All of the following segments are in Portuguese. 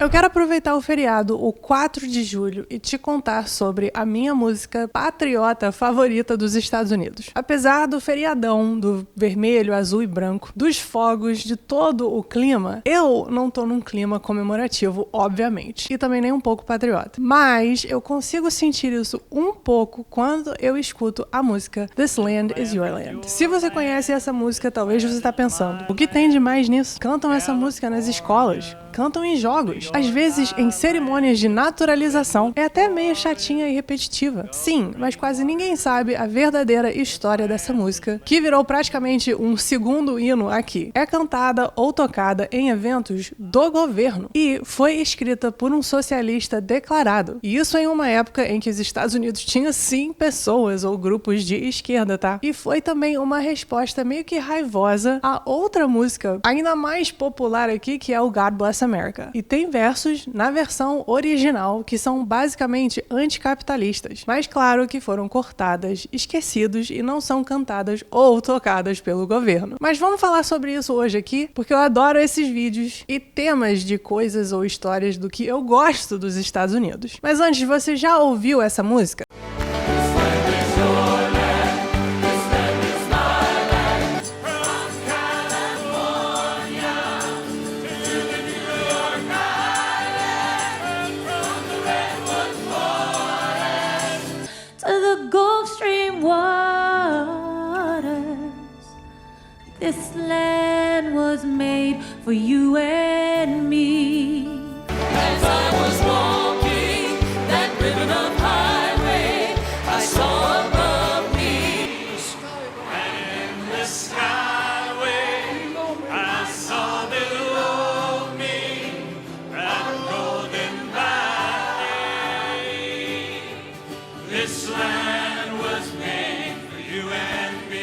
Eu quero aproveitar o feriado, o 4 de julho, e te contar sobre a minha música patriota favorita dos Estados Unidos. Apesar do feriadão, do vermelho, azul e branco, dos fogos, de todo o clima, eu não tô num clima comemorativo, obviamente, e também nem um pouco patriota. Mas eu consigo sentir isso um pouco quando eu escuto a música This Land Is Your Land. Se você conhece essa música, talvez você tá pensando, o que tem de mais nisso? Cantam essa música nas escolas, cantam em jogos, às vezes em cerimônias de naturalização. É até meio chatinha e repetitiva. Sim, mas quase ninguém sabe a verdadeira história dessa música, que virou praticamente um segundo hino aqui. É cantada ou tocada em eventos do governo e foi escrita por um socialista declarado. E isso em uma época em que os Estados Unidos tinham sim pessoas ou grupos de esquerda, tá? E foi também uma resposta meio que raivosa a outra música ainda mais popular aqui, que é o God Bless America. E tem versos na versão original que são basicamente anticapitalistas, mas claro que foram cortadas, esquecidos e não são cantadas ou tocadas pelo governo. Mas vamos falar sobre isso hoje aqui, porque eu adoro esses vídeos e temas de coisas ou histórias do que eu gosto dos Estados Unidos. Mas antes, você já ouviu essa música? This land was made for you and me. As I was walking that ribbon of highway, I saw above me, and the skyway, I saw below me that golden valley. This land was made for you and me.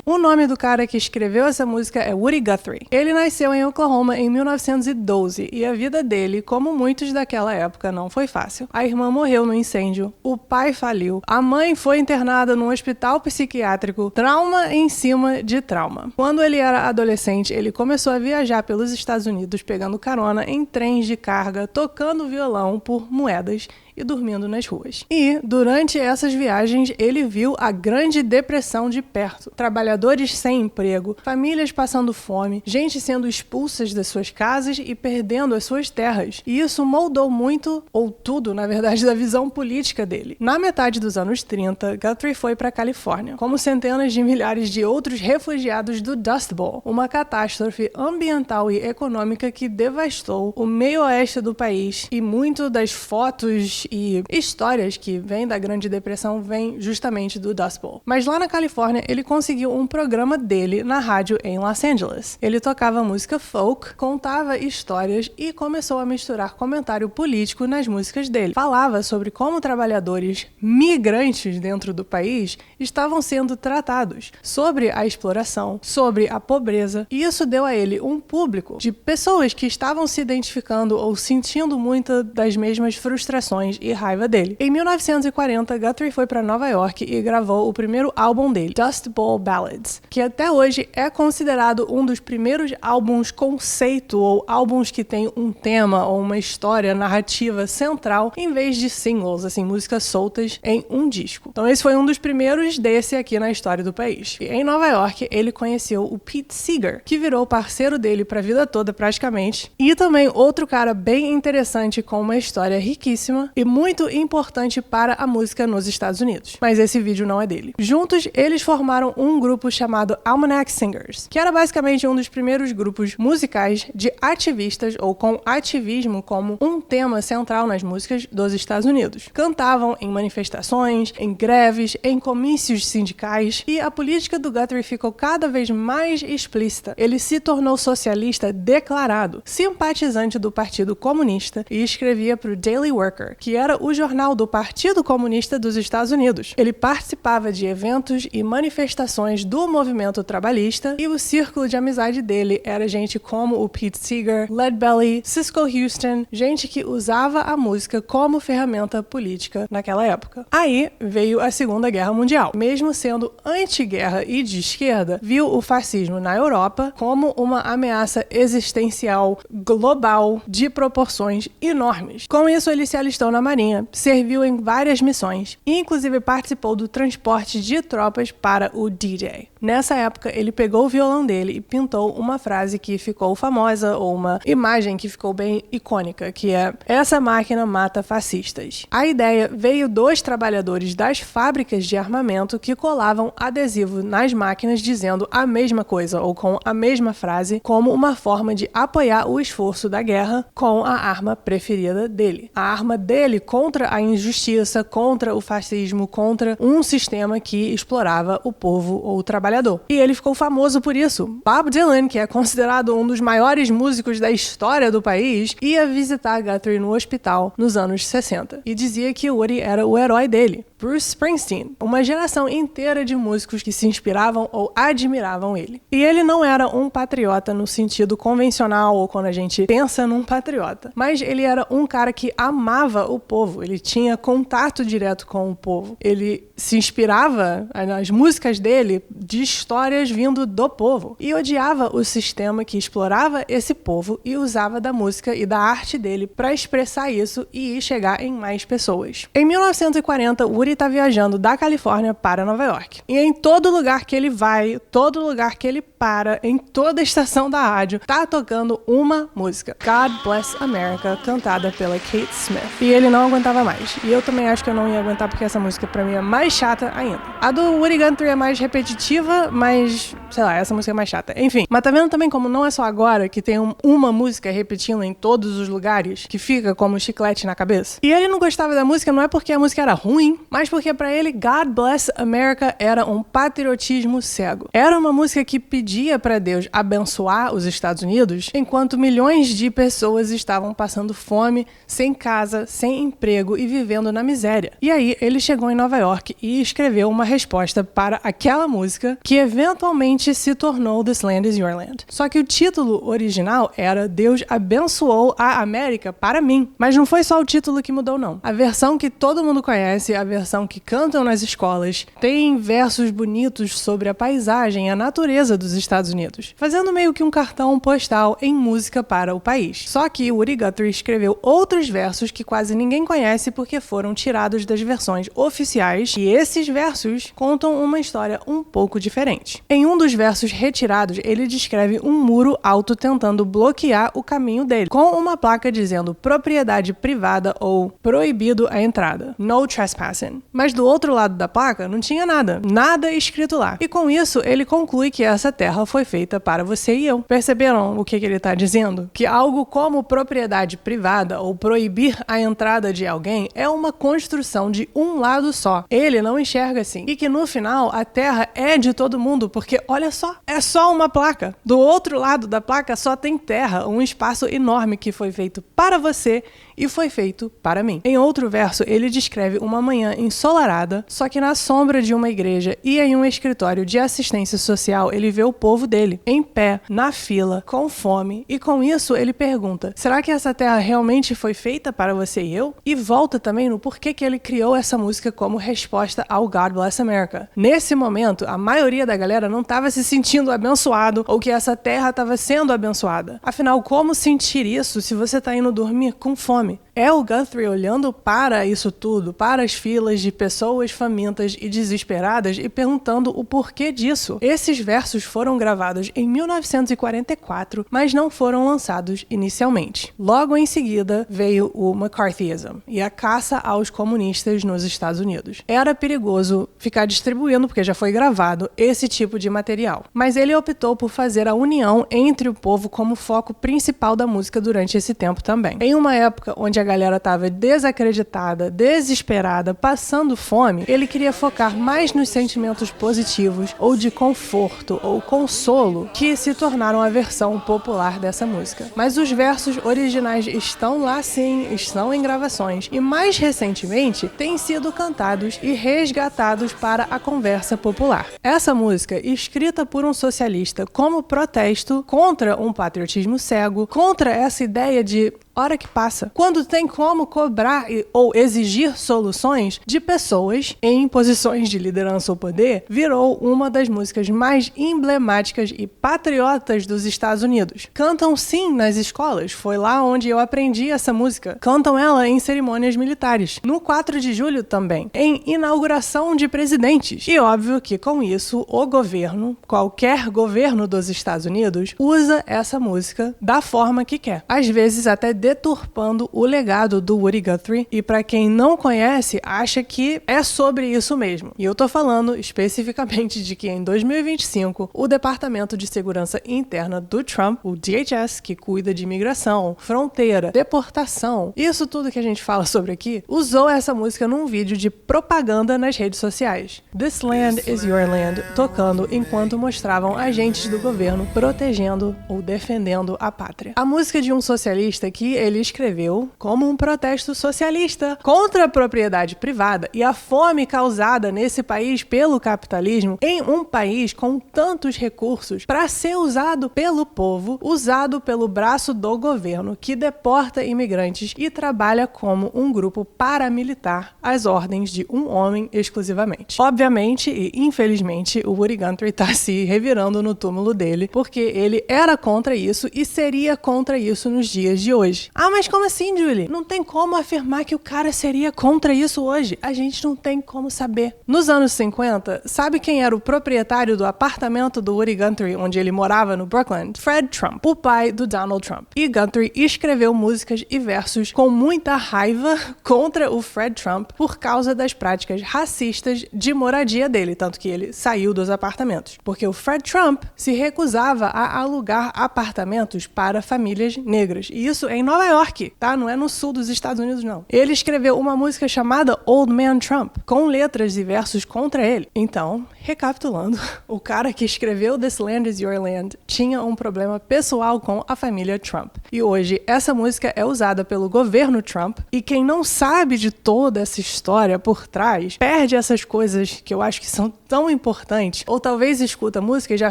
O nome do cara que escreveu essa música é Woody Guthrie. Ele nasceu em Oklahoma em 1912 e a vida dele, como muitos daquela época, não foi fácil. A irmã morreu no incêndio, o pai faliu, a mãe foi internada num hospital psiquiátrico, trauma em cima de trauma. Quando ele era adolescente, ele começou a viajar pelos Estados Unidos pegando carona em trens de carga, tocando violão por moedas e dormindo nas ruas. E, durante essas viagens, ele viu a Grande Depressão de perto. Trabalhadores sem emprego, famílias passando fome, gente sendo expulsas das suas casas e perdendo as suas terras. E isso moldou muito, ou tudo, na verdade, da visão política dele. Na metade dos anos 30, Guthrie foi para a Califórnia, como centenas de milhares de outros refugiados do Dust Bowl, uma catástrofe ambiental e econômica que devastou o meio oeste do país, e muito das fotos e histórias que vêm da Grande Depressão vêm justamente do Dust Bowl. Mas lá na Califórnia, ele conseguiu um programa dele na rádio em Los Angeles. Ele tocava música folk, contava histórias e começou a misturar comentário político nas músicas dele. Falava sobre como trabalhadores migrantes dentro do país estavam sendo tratados, sobre a exploração, sobre a pobreza, e isso deu a ele um público de pessoas que estavam se identificando ou sentindo muitas das mesmas frustrações e raiva dele. Em 1940, Guthrie foi para Nova York e gravou o primeiro álbum dele, Dust Bowl Ballads, que até hoje é considerado um dos primeiros álbuns conceito ou álbuns que tem um tema ou uma história narrativa central em vez de singles, assim, músicas soltas em um disco. Então esse foi um dos primeiros desse aqui na história do país. E em Nova York, ele conheceu o Pete Seeger, que virou parceiro dele para a vida toda praticamente, e também outro cara bem interessante com uma história riquíssima e muito importante para a música nos Estados Unidos. Mas esse vídeo não é dele. Juntos, eles formaram um grupo chamado Almanac Singers, que era basicamente um dos primeiros grupos musicais de ativistas ou com ativismo como um tema central nas músicas dos Estados Unidos. Cantavam em manifestações, em greves, em comícios sindicais, e a política do Guthrie ficou cada vez mais explícita. Ele se tornou socialista declarado, simpatizante do Partido Comunista e escrevia para o Daily Worker, que era o jornal do Partido Comunista dos Estados Unidos. Ele participava de eventos e manifestações do do movimento trabalhista, e o círculo de amizade dele era gente como o Pete Seeger, Leadbelly, Cisco Houston, gente que usava a música como ferramenta política naquela época. Aí veio a Segunda Guerra Mundial. Mesmo sendo anti-guerra e de esquerda, viu o fascismo na Europa como uma ameaça existencial global de proporções enormes. Com isso, ele se alistou na Marinha, serviu em várias missões e inclusive participou do transporte de tropas para o D-Day. Nessa época, ele pegou o violão dele e pintou uma frase que ficou famosa, ou uma imagem que ficou bem icônica, que é: "Essa máquina mata fascistas". A ideia veio dos trabalhadores das fábricas de armamento que colavam adesivo nas máquinas dizendo a mesma coisa, ou com a mesma frase, como uma forma de apoiar o esforço da guerra com a arma preferida dele. A arma dele contra a injustiça, contra o fascismo, contra um sistema que explorava o povo ou o trabalhador. E ele ficou famoso por isso. Bob Dylan, que é considerado um dos maiores músicos da história do país, ia visitar Guthrie no hospital nos anos 60 e dizia que Woody era o herói dele. Bruce Springsteen, uma geração inteira de músicos que se inspiravam ou admiravam ele. E ele não era um patriota no sentido convencional ou quando a gente pensa num patriota, mas ele era um cara que amava o povo, ele tinha contato direto com o povo, ele se inspirava nas músicas dele de histórias vindo do povo e odiava o sistema que explorava esse povo e usava da música e da arte dele para expressar isso e chegar em mais pessoas. Em 1940, Woody está viajando da Califórnia para Nova York. E em todo lugar que ele vai, todo lugar que ele para, em toda estação da rádio, tá tocando uma música: God Bless America, cantada pela Kate Smith. E ele não aguentava mais. E eu também acho que eu não ia aguentar, porque essa música pra mim é mais chata ainda. A do Woody Guthrie é mais repetitiva, mas, sei lá, essa música é mais chata. Enfim, mas tá vendo também como não é só agora que tem uma música repetindo em todos os lugares, que fica como chiclete na cabeça? E ele não gostava da música não é porque a música era ruim, mas porque pra ele God Bless America era um patriotismo cego. Era uma música que pedia pra Deus abençoar os Estados Unidos, enquanto milhões de pessoas estavam passando fome, sem casa, sem emprego e vivendo na miséria. E aí ele chegou em Nova York e escreveu uma resposta para aquela música que eventualmente se tornou This Land Is Your Land. Só que o título original era Deus abençoou a América para mim. Mas não foi só o título que mudou não. A versão que todo mundo conhece, a versão que cantam nas escolas, tem versos bonitos sobre a paisagem e a natureza dos Estados Unidos, fazendo meio que um cartão postal em música para o país. Só que Woody Guthrie escreveu outros versos que quase ninguém conhece porque foram tirados das versões oficiais, e esses versos contam uma história um pouco diferente. Em um dos versos retirados, ele descreve um muro alto tentando bloquear o caminho dele, com uma placa dizendo propriedade privada ou proibido a entrada, no trespassing. Mas do outro lado da placa não tinha nada escrito lá. E com isso, ele conclui que essa terra foi feita para você e eu. Perceberam o que ele está dizendo? Que algo como propriedade privada ou proibir a entrada de alguém é uma construção de um lado só. Ele não enxerga assim. E que no final, a terra é de todo mundo, porque olha só, é só uma placa. Do outro lado da placa só tem terra, um espaço enorme que foi feito para você e foi feito para mim. Em outro verso, ele descreve uma manhã ensolarada, só que na sombra de uma igreja e em um escritório de assistência social, ele vê o povo dele, em pé, na fila, com fome, e com isso ele pergunta: será que essa terra realmente foi feita para você e eu? E volta também no porquê que ele criou essa música como resposta ao God Bless America. Nesse momento, a maioria da galera não estava se sentindo abençoado ou que essa terra estava sendo abençoada. Afinal, como sentir isso se você está indo dormir com fome? É o Guthrie olhando para isso tudo, para as filas de pessoas famintas e desesperadas e perguntando o porquê disso. Esses versos foram gravados em 1944, mas não foram lançados inicialmente. Logo em seguida veio o McCarthyism e a caça aos comunistas nos Estados Unidos. Era perigoso ficar distribuindo, porque já foi gravado, esse tipo de material. Mas ele optou por fazer a união entre o povo como foco principal da música durante esse tempo também. Em uma época onde a galera tava desacreditada, desesperada, passando fome, ele queria focar mais nos sentimentos positivos ou de conforto ou consolo que se tornaram a versão popular dessa música. Mas os versos originais estão lá sim, estão em gravações e mais recentemente têm sido cantados e resgatados para a conversa popular. Essa música, escrita por um socialista como protesto contra um patriotismo cego, contra essa ideia de hora que passa, quando tem como cobrar ou exigir soluções de pessoas em posições de liderança ou poder, virou uma das músicas mais emblemáticas e patriotas dos Estados Unidos. Cantam sim nas escolas, foi lá onde eu aprendi essa música. Cantam ela em cerimônias militares, no 4 de julho também, em inauguração de presidentes. E óbvio que com isso o governo, qualquer governo dos Estados Unidos, usa essa música da forma que quer. Às vezes até deturpando o legado do Woody Guthrie, e para quem não conhece, acha que é sobre isso mesmo. E eu tô falando especificamente de que em 2025, o Departamento de Segurança Interna do Trump, o DHS, que cuida de imigração, fronteira, deportação, isso tudo que a gente fala sobre aqui, usou essa música num vídeo de propaganda nas redes sociais. This Land is Your Land, tocando enquanto mostravam agentes do governo protegendo ou defendendo a pátria. A música de um socialista que ele escreveu como um protesto socialista contra a propriedade privada e a fome causada nesse país pelo capitalismo, em um país com tantos recursos para ser usado pelo povo, usado pelo braço do governo que deporta imigrantes e trabalha como um grupo paramilitar às ordens de um homem exclusivamente. Obviamente e infelizmente o Woody Guthrie tá se revirando no túmulo dele porque ele era contra isso e seria contra isso nos dias de hoje. Ah, mas como assim, Julie? Não tem como afirmar que o cara seria contra isso hoje. A gente não tem como saber. Nos anos 50, sabe quem era o proprietário do apartamento do Woody Guthrie, onde ele morava no Brooklyn? Fred Trump, o pai do Donald Trump. E Guthrie escreveu músicas e versos com muita raiva contra o Fred Trump por causa das práticas racistas de moradia dele, tanto que ele saiu dos apartamentos. Porque o Fred Trump se recusava a alugar apartamentos para famílias negras. E isso é em Nova York, tá? Não é no sul dos Estados Unidos, não. Ele escreveu uma música chamada Old Man Trump, com letras e versos contra ele. Então, recapitulando, o cara que escreveu This Land is Your Land tinha um problema pessoal com a família Trump. E hoje, essa música é usada pelo governo Trump, e quem não sabe de toda essa história por trás, perde essas coisas que eu acho que são tão importantes, ou talvez escuta a música e já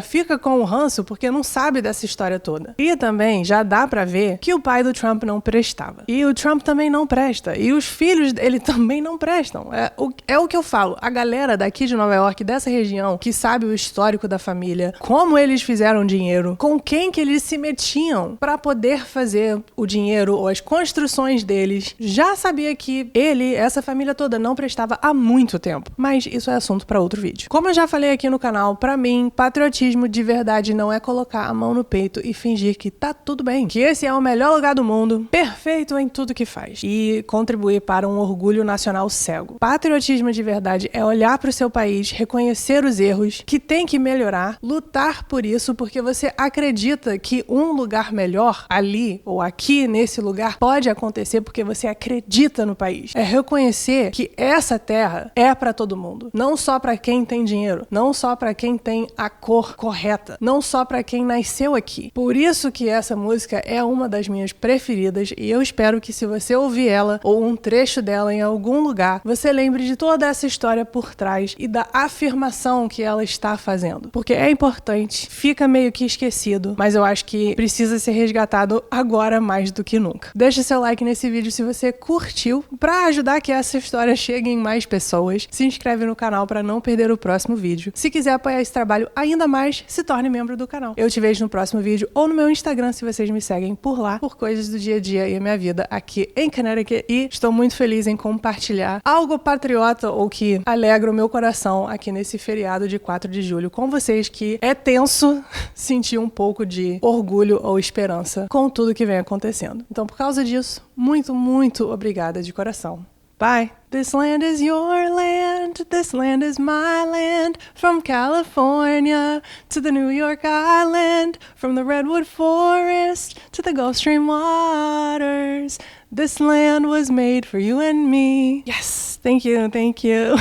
fica com o ranço porque não sabe dessa história toda. E também já dá pra ver que o pai do Trump não prestava. E o Trump também não presta. E os filhos dele também não prestam. É o que eu falo. A galera daqui de Nova York, dessa região, que sabe o histórico da família, como eles fizeram dinheiro, com quem que eles se metiam pra poder fazer o dinheiro ou as construções deles, já sabia que ele, essa família toda, não prestava há muito tempo. Mas isso é assunto pra outro vídeo. Como eu já falei aqui no canal, pra mim, patriotismo de verdade não é colocar a mão no peito e fingir que tá tudo bem, que esse é o melhor lugar do mundo, perfeito em tudo que faz, e contribuir para um orgulho nacional cego. Patriotismo de verdade é olhar para o seu país, reconhecer os erros, que tem que melhorar, lutar por isso porque você acredita que um lugar melhor ali ou aqui nesse lugar pode acontecer porque você acredita no país. É reconhecer que essa terra é para todo mundo, não só para quem tem dinheiro, não só para quem tem a cor correta, não só para quem nasceu aqui. Por isso que essa música é uma das minhas preferidas e eu espero que se você ouvir ela ou um trecho dela em algum lugar, você lembre de toda essa história por trás e da afirmação que ela está fazendo. Porque é importante, fica meio que esquecido, mas eu acho que precisa ser resgatado agora mais do que nunca. Deixa seu like nesse vídeo se você curtiu, para ajudar que essa história chegue em mais pessoas. Se inscreve no canal para não perder o próximo vídeo. Se quiser apoiar esse trabalho ainda mais, se torne membro do canal. Eu te vejo no próximo vídeo ou no meu Instagram se vocês me seguem por lá, por coisas do dia a dia e a minha vida aqui em Connecticut, e estou muito feliz em compartilhar algo patriota ou que alegra o meu coração aqui nesse feriado de 4 de julho com vocês, que é tenso sentir um pouco de orgulho ou esperança com tudo que vem acontecendo. Então, por causa disso, muito, muito obrigada de coração. Bye! This land is your land, this land is my land, from California to the New York Island, from the Redwood Forest to the Gulf Stream waters. This land was made for you and me. Yes, thank you, thank you.